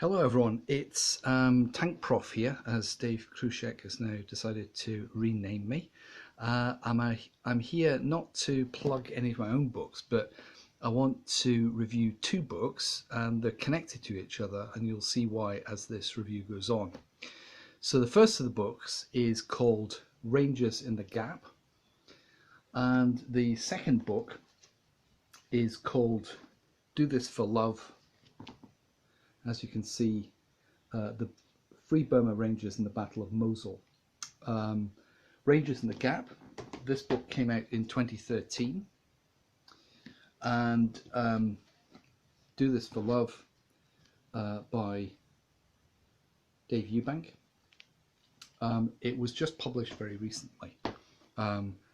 Hello everyone, it's Tank Prof here, as Dave Krushek has now decided to rename me. I'm here not to plug any of my own books, but I want to review two books, and they're connected to each other, and you'll see why as this review goes on. So the first of the books is called Rangers in the Gap, and the second book is called Do This for Love. As you can see, the Free Burma Rangers in the Battle of Mosul. Rangers in the Gap. This book came out in 2013, and Do This for Love by Dave Eubank. It was just published very recently,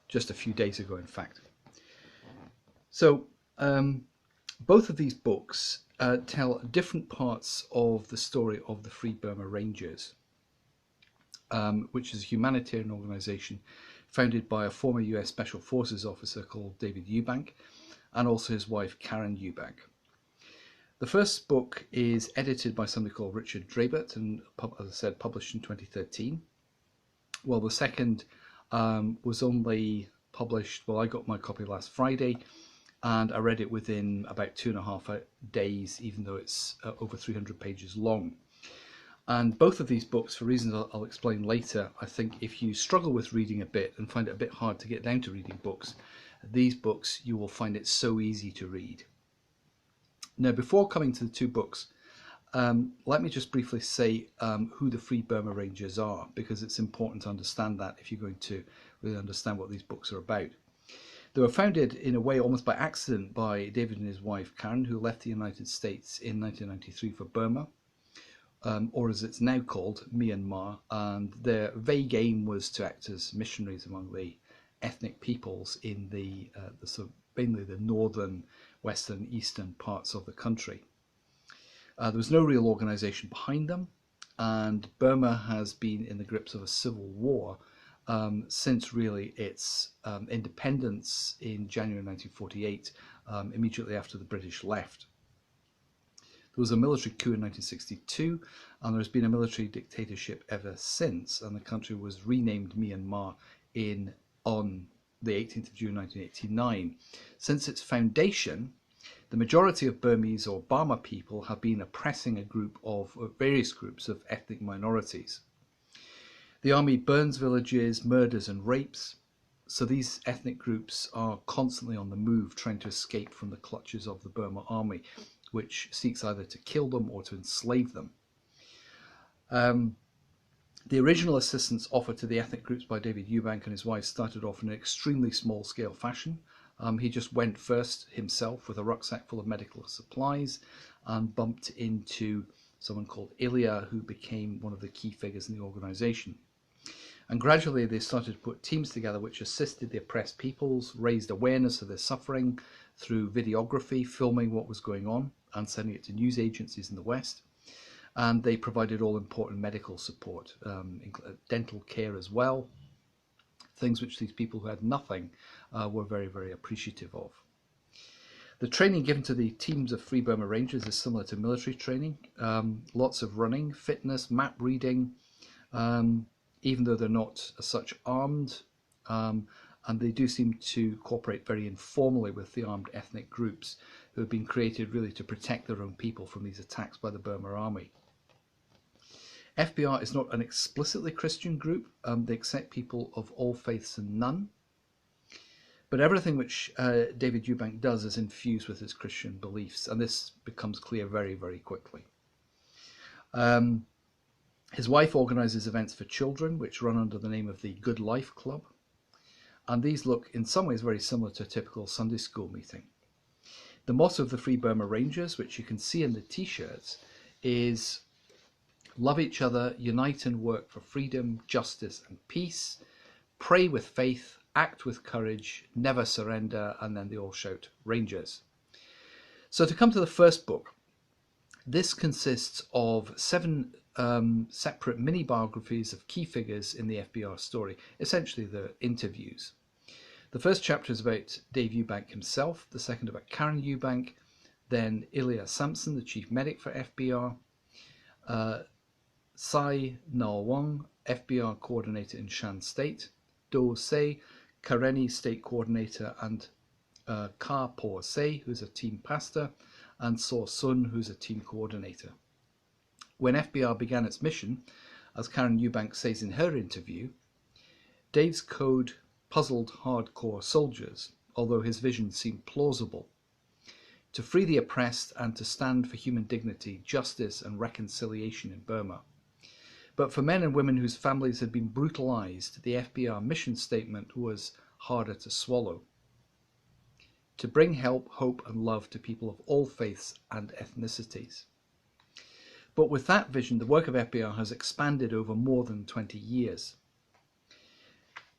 just a few days ago, in fact. So both of these books tell different parts of the story of the Free Burma Rangers, which is a humanitarian organization founded by a former US Special Forces officer called David Eubank, and also his wife Karen Eubank. The first book is edited by somebody called Richard Drabert, and as I said, published in 2013. Well, the second was only published, well, I got my copy last Friday, and I read it within about 2.5 days, even though it's over 300 pages long. And both of these books, for reasons I'll explain later, I think if you struggle with reading a bit and find it a bit hard to get down to reading books, these books, you will find it so easy to read. Now, before coming to the two books, let me just briefly say who the Free Burma Rangers are, because it's important to understand that if you're going to really understand what these books are about. They were founded in a way almost by accident by David and his wife Karen, who left the United States in 1993 for Burma, or as it's now called, Myanmar, and their vague aim was to act as missionaries among the ethnic peoples in the sort of mainly the northern, western, eastern parts of the country. There was no real organization behind them, and Burma has been in the grips of a civil war since really its independence in January 1948, immediately after the British left. There was a military coup in 1962, and there's been a military dictatorship ever since, and the country was renamed Myanmar on the 18th of June 1989. Since its foundation, the majority of Burmese or Burma people have been oppressing various groups of ethnic minorities. The army burns villages, murders and rapes, so these ethnic groups are constantly on the move, trying to escape from the clutches of the Burma army, which seeks either to kill them or to enslave them. The original assistance offered to the ethnic groups by David Eubank and his wife started off in an extremely small-scale fashion. He just went first himself with a rucksack full of medical supplies and bumped into someone called Ilya, who became one of the key figures in the organization. And gradually they started to put teams together which assisted the oppressed peoples, raised awareness of their suffering through videography, filming what was going on and sending it to news agencies in the West. And they provided all important medical support, dental care as well, things which these people who had nothing were very, very appreciative of. The training given to the teams of Free Burma Rangers is similar to military training. Lots of running, fitness, map reading, even though they're not as such armed, and they do seem to cooperate very informally with the armed ethnic groups who have been created really to protect their own people from these attacks by the Burma army. FBR is not an explicitly Christian group. They accept people of all faiths and none. But everything which David Eubank does is infused with his Christian beliefs, and this becomes clear very, very quickly. His wife organizes events for children, which run under the name of the Good Life Club. And these look in some ways very similar to a typical Sunday school meeting. The motto of the Free Burma Rangers, which you can see in the t-shirts, is love each other, unite and work for freedom, justice and peace, pray with faith, act with courage, never surrender, and then they all shout, Rangers. So to come to the first book, this consists of 7 separate mini biographies of key figures in the FBR story, essentially the interviews. The first chapter is about Dave Eubank himself, the second about Karen Eubank, then Ilya Sampson, the chief medic for FBR, Tsai Na-wang, FBR coordinator in Shan State, Do Se, Karenni State coordinator, and Ka Po Se, who's a team pastor, and So Sun, who's a team coordinator. When FBR began its mission, as Karen Eubank says in her interview, Dave's code puzzled hardcore soldiers, although his vision seemed plausible: to free the oppressed and to stand for human dignity, justice and reconciliation in Burma. But for men and women whose families had been brutalized, the FBR mission statement was harder to swallow: to bring help, hope and love to people of all faiths and ethnicities. But with that vision, the work of FBR has expanded over more than 20 years.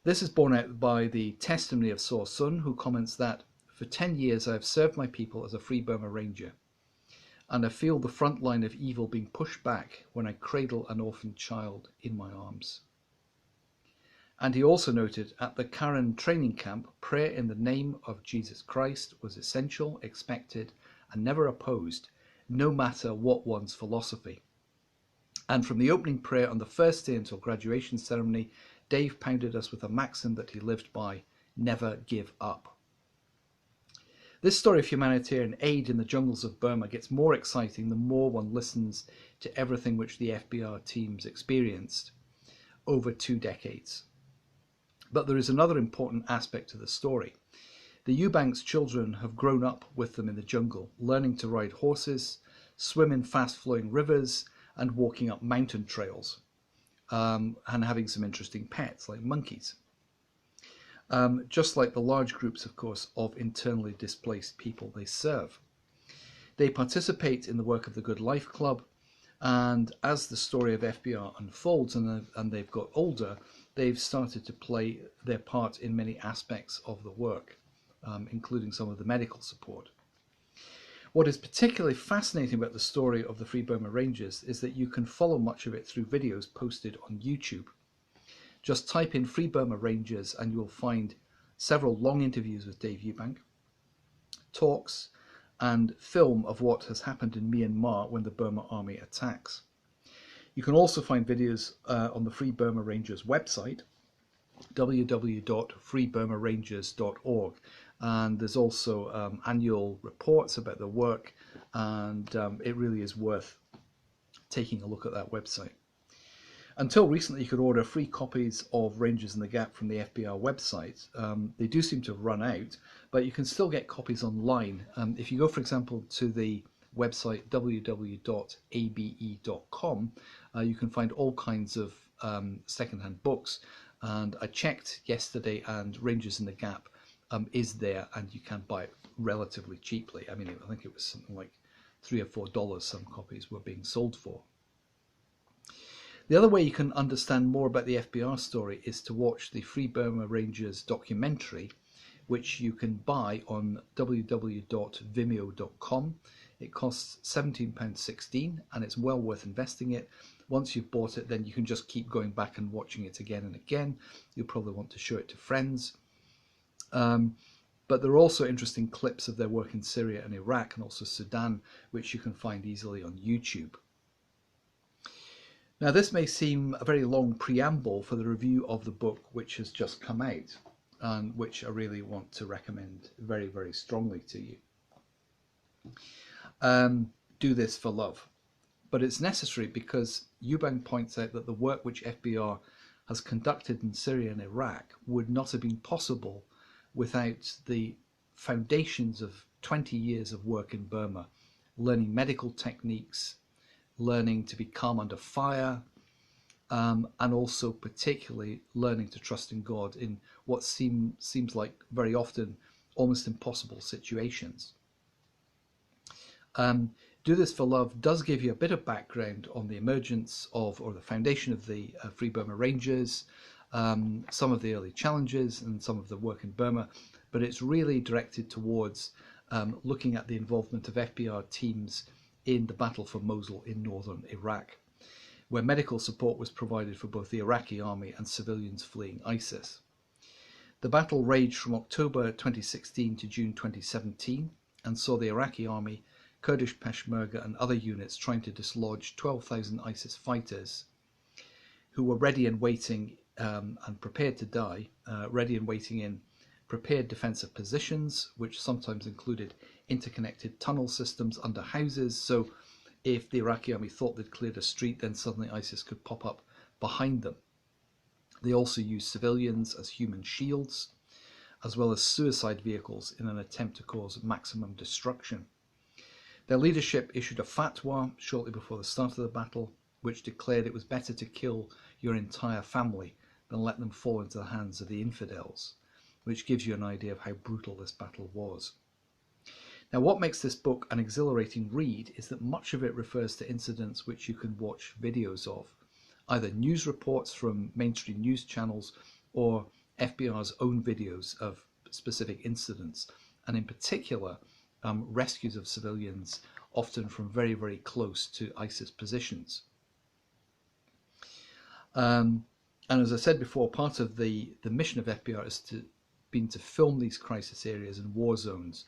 This is borne out by the testimony of So Sun, who comments that, "For 10 years I have served my people as a Free Burma Ranger, and I feel the front line of evil being pushed back when I cradle an orphan child in my arms." And he also noted, at the Karen training camp, prayer in the name of Jesus Christ was essential, expected, and never opposed, no matter what one's philosophy. And from the opening prayer on the first day until graduation ceremony, Dave pounded us with a maxim that he lived by: never give up. This story of humanitarian aid in the jungles of Burma gets more exciting the more one listens to everything which the FBR teams experienced over 2 decades. But there is another important aspect to the story. The Eubanks children have grown up with them in the jungle, learning to ride horses, swim in fast-flowing rivers, and walking up mountain trails, and having some interesting pets like monkeys. Just like the large groups, of course, of internally displaced people they serve. They participate in the work of the Good Life Club, and as the story of FBR unfolds and they've got older, they've started to play their part in many aspects of the work, including some of the medical support. What is particularly fascinating about the story of the Free Burma Rangers is that you can follow much of it through videos posted on YouTube. Just type in Free Burma Rangers and you'll find several long interviews with Dave Eubank, talks, and film of what has happened in Myanmar when the Burma Army attacks. You can also find videos on the Free Burma Rangers website, www.freeburmarangers.org, and there's also annual reports about the work, and it really is worth taking a look at that website. Until recently, you could order free copies of Rangers in the Gap from the FBR website. They do seem to have run out, but you can still get copies online. If you go, for example, to the website www.abe.com, you can find all kinds of secondhand books. And I checked yesterday, and Rangers in the Gap is there, and you can buy it relatively cheaply. I mean, I think it was something like $3 or $4 some copies were being sold for. The other way you can understand more about the FBR story is to watch the Free Burma Rangers documentary, which you can buy on www.vimeo.com. It costs £17.16 and it's well worth investing it. Once you've bought it, then you can just keep going back and watching it again and again. You'll probably want to show it to friends. But there are also interesting clips of their work in Syria and Iraq and also Sudan, which you can find easily on YouTube. Now, this may seem a very long preamble for the review of the book which has just come out, and which I really want to recommend very, very strongly to you. Do This for Love. But it's necessary because Eubank points out that the work which FBR has conducted in Syria and Iraq would not have been possible without the foundations of 20 years of work in Burma, learning medical techniques, learning to be calm under fire, and also particularly learning to trust in God in what seems like very often almost impossible situations. Do This for Love does give you a bit of background on the emergence of, or the foundation of the Free Burma Rangers, some of the early challenges and some of the work in Burma, but it's really directed towards looking at the involvement of FBR teams in the battle for Mosul in northern Iraq, where medical support was provided for both the Iraqi army and civilians fleeing ISIS. The battle raged from October 2016 to June 2017 and saw the Iraqi army Kurdish Peshmerga and other units trying to dislodge 12,000 ISIS fighters who were ready and waiting and prepared to die, ready and waiting in prepared defensive positions, which sometimes included interconnected tunnel systems under houses. So if the Iraqi army thought they'd cleared a street, then suddenly ISIS could pop up behind them. They also used civilians as human shields, as well as suicide vehicles in an attempt to cause maximum destruction. Their leadership issued a fatwa shortly before the start of the battle, which declared it was better to kill your entire family than let them fall into the hands of the infidels, which gives you an idea of how brutal this battle was. Now, what makes this book an exhilarating read is that much of it refers to incidents which you can watch videos of, either news reports from mainstream news channels or FBR's own videos of specific incidents, and in particular, rescues of civilians, often from very, very close to ISIS positions. And as I said before, part of the mission of FBR has been to film these crisis areas and war zones,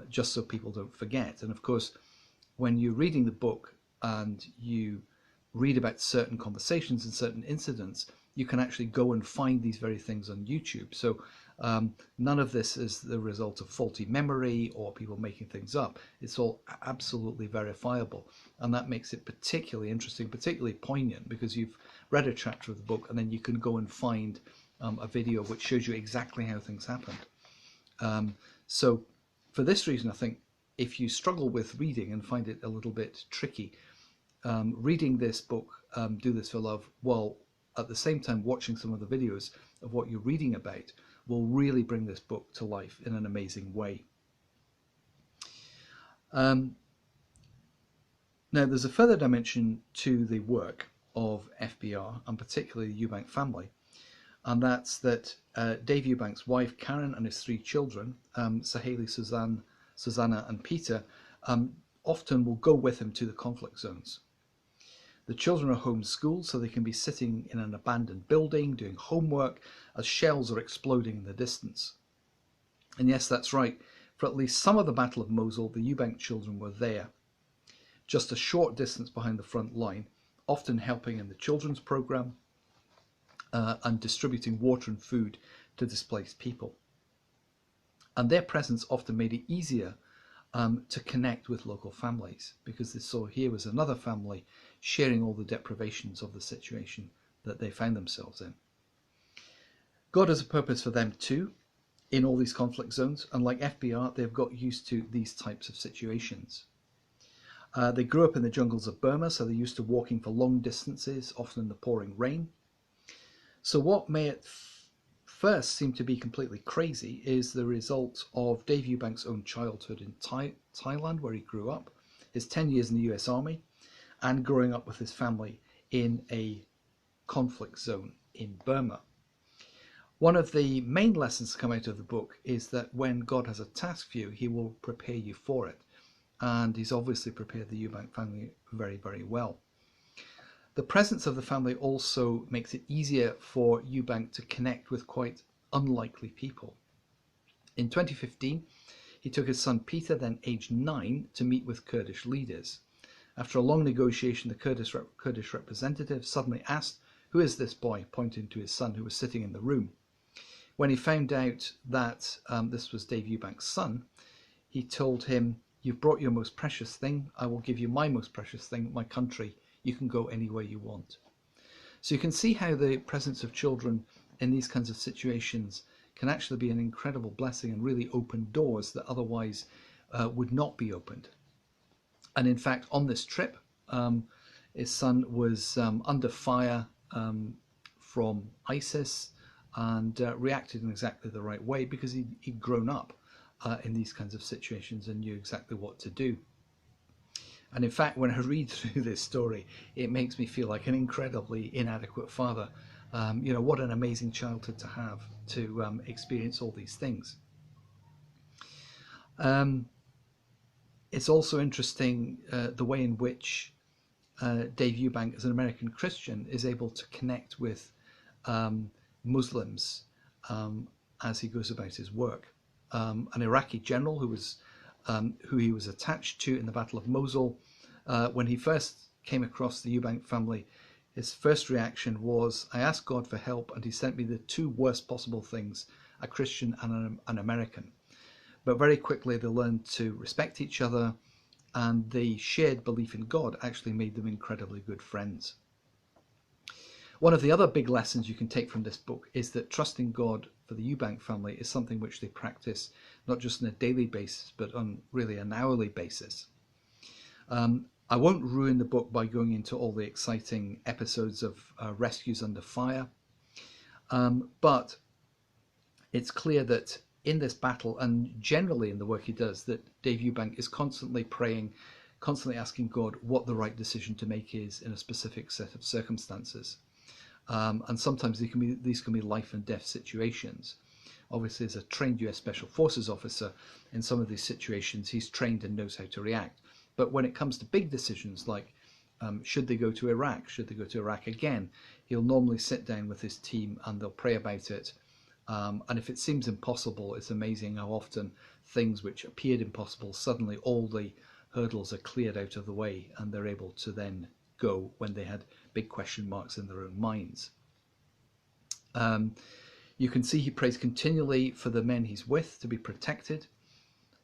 just so people don't forget. And of course, when you're reading the book and you read about certain conversations and certain incidents, you can actually go and find these very things on YouTube. So none of this is the result of faulty memory or people making things up. It's all absolutely verifiable. And that makes it particularly interesting, particularly poignant, because you've read a chapter of the book and then you can go and find a video which shows you exactly how things happened. So for this reason, I think if you struggle with reading and find it a little bit tricky, reading this book, Do This for Love, while at the same time watching some of the videos of what you're reading about, will really bring this book to life in an amazing way. Now, there's a further dimension to the work of FBR, and particularly the Eubank family, and that's that Dave Eubank's wife, Karen, and his 3 children, Saheli, Susanna, and Peter, often will go with him to the conflict zones. The children are homeschooled, so they can be sitting in an abandoned building doing homework as shells are exploding in the distance. And yes, that's right. For at least some of the Battle of Mosul, the Eubank children were there, just a short distance behind the front line, often helping in the children's program and distributing water and food to displaced people. And their presence often made it easier to connect with local families, because they saw here was another family sharing all the deprivations of the situation that they found themselves in. God has a purpose for them too in all these conflict zones, and like FBR, they've got used to these types of situations. They grew up in the jungles of Burma, so they're used to walking for long distances, often in the pouring rain. So what may at first seem to be completely crazy is the result of Dave Eubank's own childhood in Thailand, where he grew up, his 10 years in the US Army, and growing up with his family in a conflict zone in Burma. One of the main lessons to come out of the book is that when God has a task for you, he will prepare you for it. And he's obviously prepared the Eubank family very, very well. The presence of the family also makes it easier for Eubank to connect with quite unlikely people. In 2015, he took his son Peter, then aged 9, to meet with Kurdish leaders. After a long negotiation, the Kurdish representative suddenly asked, "Who is this boy?" pointing to his son who was sitting in the room. When he found out that this was Dave Eubank's son, he told him, "You've brought your most precious thing. I will give you my most precious thing, my country. You can go anywhere you want." So you can see how the presence of children in these kinds of situations can actually be an incredible blessing and really open doors that otherwise would not be opened. And in fact, on this trip, his son was under fire from ISIS and reacted in exactly the right way, because he'd grown up in these kinds of situations and knew exactly what to do. And in fact, when I read through this story, it makes me feel like an incredibly inadequate father. What an amazing childhood to have, to experience all these things. It's also interesting the way in which Dave Eubank, as an American Christian, is able to connect with Muslims as he goes about his work. An Iraqi general who was who he was attached to in the Battle of Mosul. When he first came across the Eubank family, his first reaction was, I asked God for help and he sent me the two worst possible things, a Christian and an American. But very quickly they learned to respect each other, and the shared belief in God actually made them incredibly good friends. One of the other big lessons you can take from this book is that trusting God for the Eubank family is something which they practice not just on a daily basis, but on really an hourly basis. I won't ruin the book by going into all the exciting episodes of rescues under fire, but it's clear that in this battle, and generally in the work he does, that Dave Eubank is constantly praying, constantly asking God what the right decision to make is in a specific set of circumstances. And sometimes these can be life and death situations. Obviously, as a trained US Special Forces officer, in some of these situations, he's trained and knows how to react. But when it comes to big decisions like should they go to Iraq, should they go to Iraq again, he'll normally sit down with his team and they'll pray about it. And if it seems impossible, it's amazing how often things which appeared impossible, suddenly all the hurdles are cleared out of the way and they're able to then go when they had big question marks in their own minds. You can see he prays continually for the men he's with to be protected,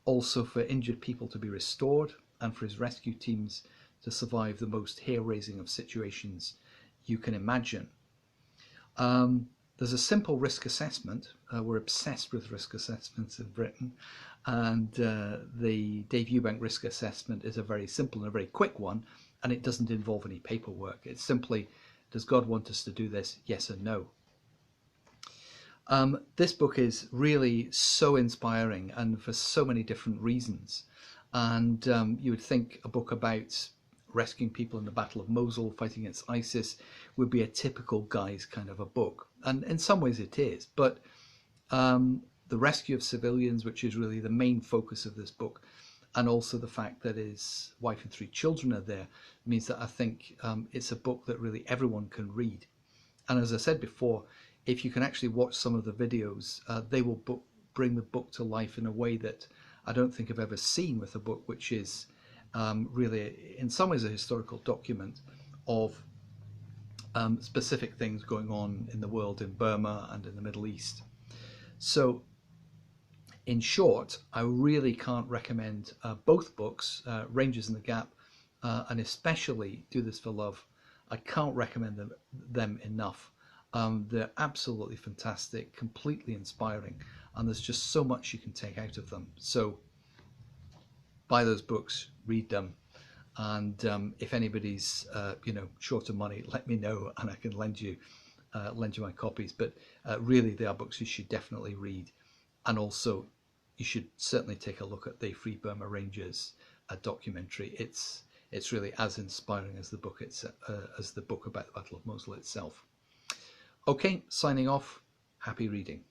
also for injured people to be restored, and for his rescue teams to survive the most hair-raising of situations you can imagine. There's a simple risk assessment. We're obsessed with risk assessments in Britain, and the Dave Eubank risk assessment is a very simple and a very quick one, and it doesn't involve any paperwork. It's simply, does God want us to do this? Yes or no. This book is really so inspiring, and for so many different reasons. And you would think a book about rescuing people in the Battle of Mosul, fighting against ISIS, would be a typical guy's kind of a book. And in some ways it is. But the rescue of civilians, which is really the main focus of this book, and also the fact that his wife and 3 children are there, means that I think it's a book that really everyone can read. And as I said before, if you can actually watch some of the videos, they will bring the book to life in a way that I don't think I've ever seen with a book which is really, in some ways, a historical document of specific things going on in the world, in Burma and in the Middle East. So, in short, I really can't recommend both books, Rangers in the Gap, and especially Do This for Love. I can't recommend them enough. They're absolutely fantastic, completely inspiring, and there's just so much you can take out of them. So buy those books, read them, and if anybody's short of money, let me know and I can lend you my copies. But really, they are books you should definitely read, and also you should certainly take a look at the Free Burma Rangers documentary. It's really as inspiring as the book about the Battle of Mosul itself. Okay, signing off. Happy reading.